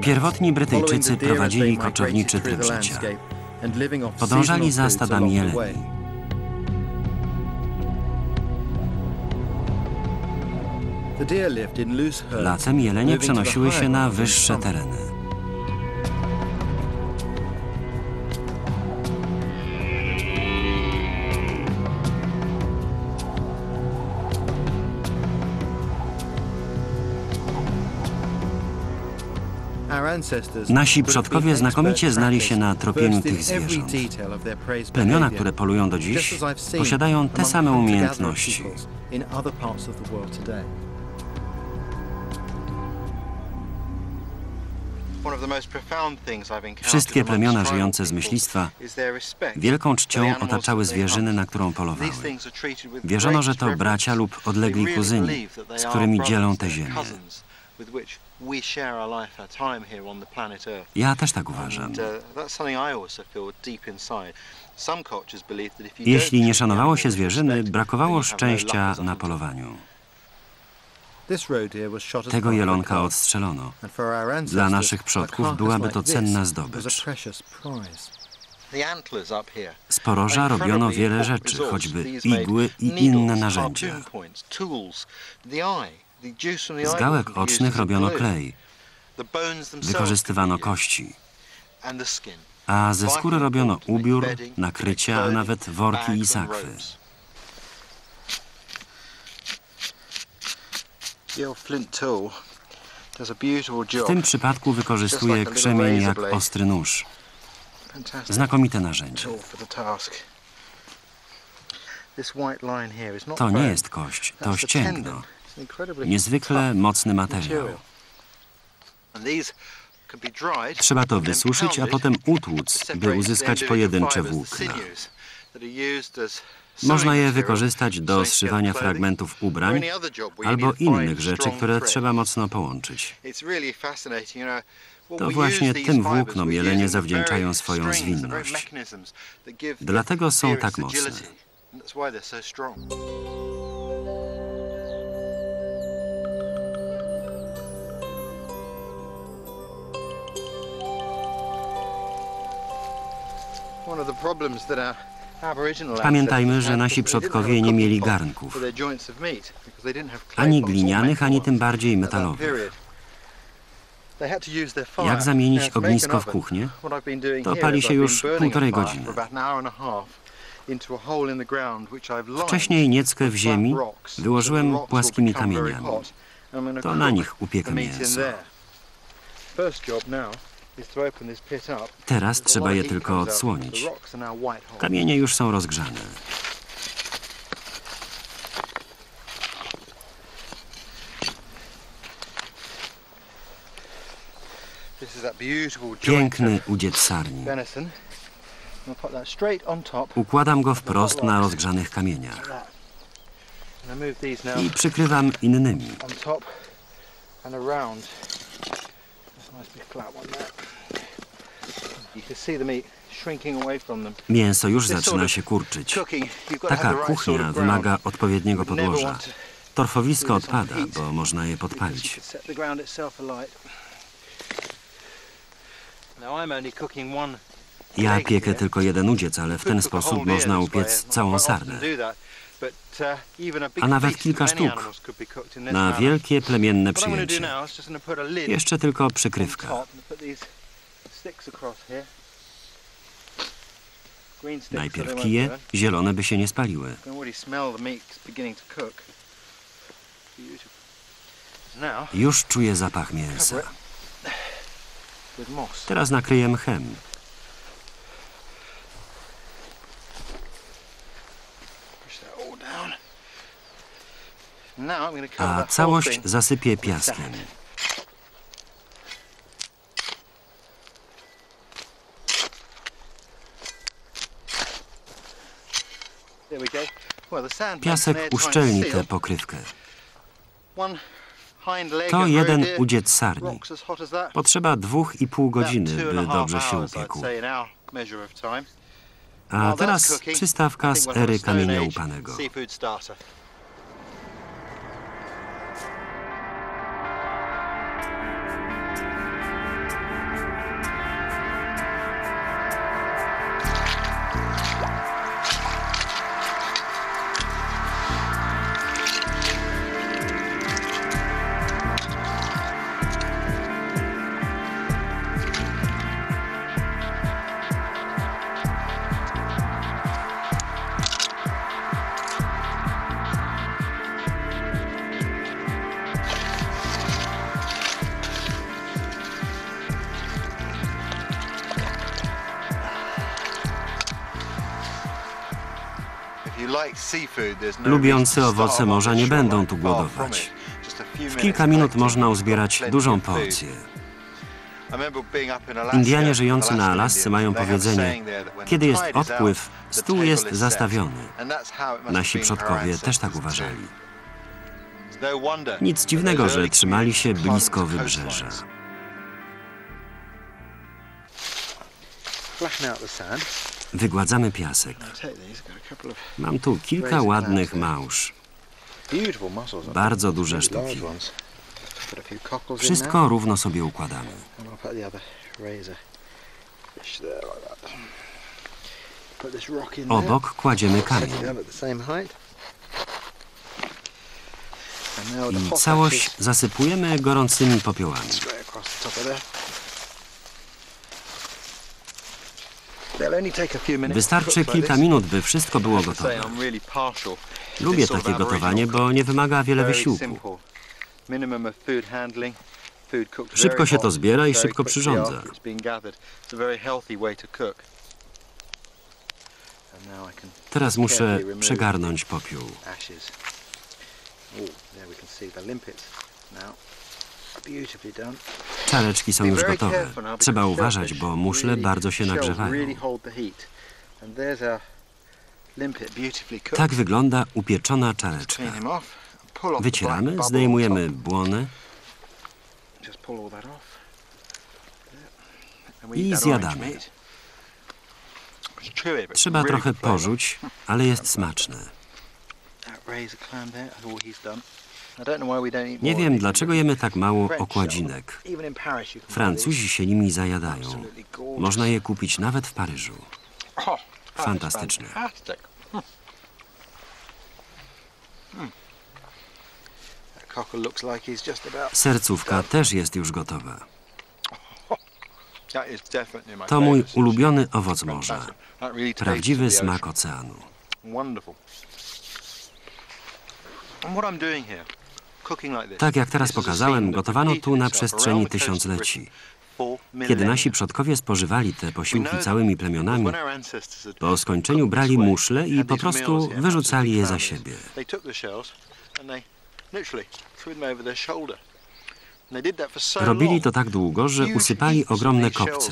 Pierwotni Brytyjczycy prowadzili koczowniczy tryb życia. Podążali za stadami jeleni. Latem jelenie przenosiły się na wyższe tereny. Nasi przodkowie znakomicie znali się na tropieniu tych zwierząt. Plemiona, które polują do dziś, posiadają te same umiejętności. Wszystkie plemiona żyjące z myślistwa wielką czcią otaczały zwierzyny, na którą polowały. Wierzono, że to bracia lub odlegli kuzyni, z którymi dzielą tę ziemię. Ja też tak uważam. Jeśli nie szanowało się zwierzyny, brakowało szczęścia na polowaniu. Tego jelonka odstrzelono. Dla naszych przodków byłaby to cenna zdobycz. Z poroża robiono wiele rzeczy, choćby igły i inne narzędzia. Z gałek ocznych robiono klej. Wykorzystywano kości. A ze skóry robiono ubiór, nakrycia, a nawet worki i sakwy. W tym przypadku wykorzystuje krzemień jak ostry nóż. Znakomite narzędzie. To nie jest kość, to ścięgno. Niezwykle mocny materiał. Trzeba to wysuszyć, a potem utłuc, by uzyskać pojedyncze włókna. Można je wykorzystać do zszywania fragmentów ubrań albo innych rzeczy, które trzeba mocno połączyć. To właśnie tym włóknom jelenie zawdzięczają swoją zwinność. Dlatego są tak mocne. Pamiętajmy, że nasi przodkowie nie mieli garnków, ani glinianych, ani tym bardziej metalowych. Jak zamienić ognisko w kuchnię? To pali się już 1,5 godziny. Wcześniej nieckę w ziemi wyłożyłem płaskimi kamieniami. To na nich upiekę mięso. Teraz trzeba je tylko odsłonić. Kamienie już są rozgrzane. Piękny udziec sarni. Układam go wprost na rozgrzanych kamieniach. I przykrywam innymi. Mięso już zaczyna się kurczyć. Taka kuchnia wymaga odpowiedniego podłoża. Torfowisko odpada, bo można je podpalić. Ja piekę tylko jeden udziec, ale w ten sposób można upiec całą sarnę. A nawet kilka sztuk. Na wielkie plemienne przyjęcie. Jeszcze tylko przykrywka. Najpierw kije, zielone by się nie spaliły. Już czuję zapach mięsa. Teraz nakryję mchem. A całość zasypię piaskiem. Piasek uszczelni tę pokrywkę. To jeden udziec sarni. Potrzeba 2,5 godziny, by dobrze się upiekł. A teraz przystawka z ery kamienia łupanego. Lubiący owoce morza nie będą tu głodować. W kilka minut można uzbierać dużą porcję. Indianie żyjący na Alasce mają powiedzenie: kiedy jest odpływ, stół jest zastawiony. Nasi przodkowie też tak uważali. Nic dziwnego, że trzymali się blisko wybrzeża. Wygładzamy piasek. Mam tu kilka ładnych małż. Bardzo duże sztuki. Wszystko równo sobie układamy. Obok kładziemy kamień. I całość zasypujemy gorącymi popiołami. Wystarczy kilka minut, by wszystko było gotowe. Lubię takie gotowanie, bo nie wymaga wiele wysiłku. Szybko się to zbiera i szybko przyrządza. Teraz muszę przegarnąć popiół. Czareczki są już gotowe. Trzeba uważać, bo muszle bardzo się nagrzewają. Tak wygląda upieczona czareczka. Wycieramy, zdejmujemy błonę i zjadamy. Trzeba trochę porzuć, ale jest smaczne. Nie wiem, dlaczego jemy tak mało okładzinek. Francuzi się nimi zajadają. Można je kupić nawet w Paryżu. Fantastyczne. Sercówka też jest już gotowa. To mój ulubiony owoc morza. Prawdziwy smak oceanu. Tak jak teraz pokazałem, gotowano tu na przestrzeni tysiącleci. Kiedy nasi przodkowie spożywali te posiłki całymi plemionami, po skończeniu brali muszle i po prostu wyrzucali je za siebie. Robili to tak długo, że usypali ogromne kopce.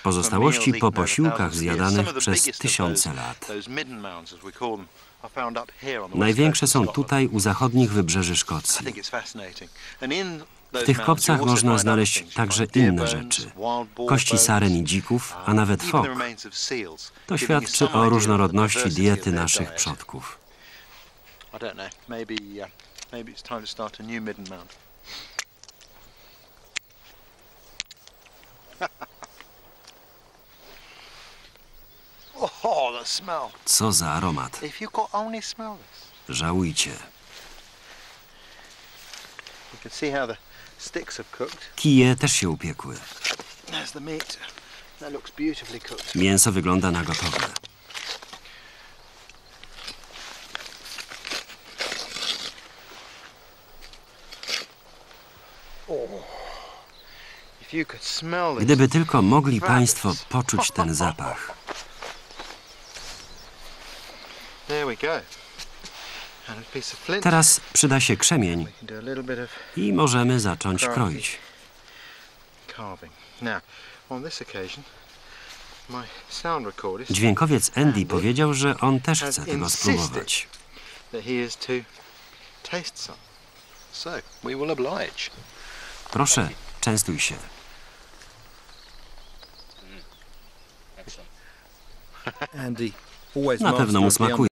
Pozostałości po posiłkach zjadanych przez tysiące lat. Największe są tutaj u zachodnich wybrzeży Szkocji. W tych kopcach można znaleźć także inne rzeczy. Kości saren i dzików, a nawet fok. To świadczy o różnorodności diety naszych przodków. Co za aromat. Żałujcie. Kije też się upiekły. Mięso wygląda na gotowe. Gdyby tylko mogli Państwo poczuć ten zapach. Teraz przyda się krzemień i możemy zacząć kroić. Dźwiękowiec Andy powiedział, że on też chce tego spróbować. Proszę, częstuj się. Na pewno mu smakuje.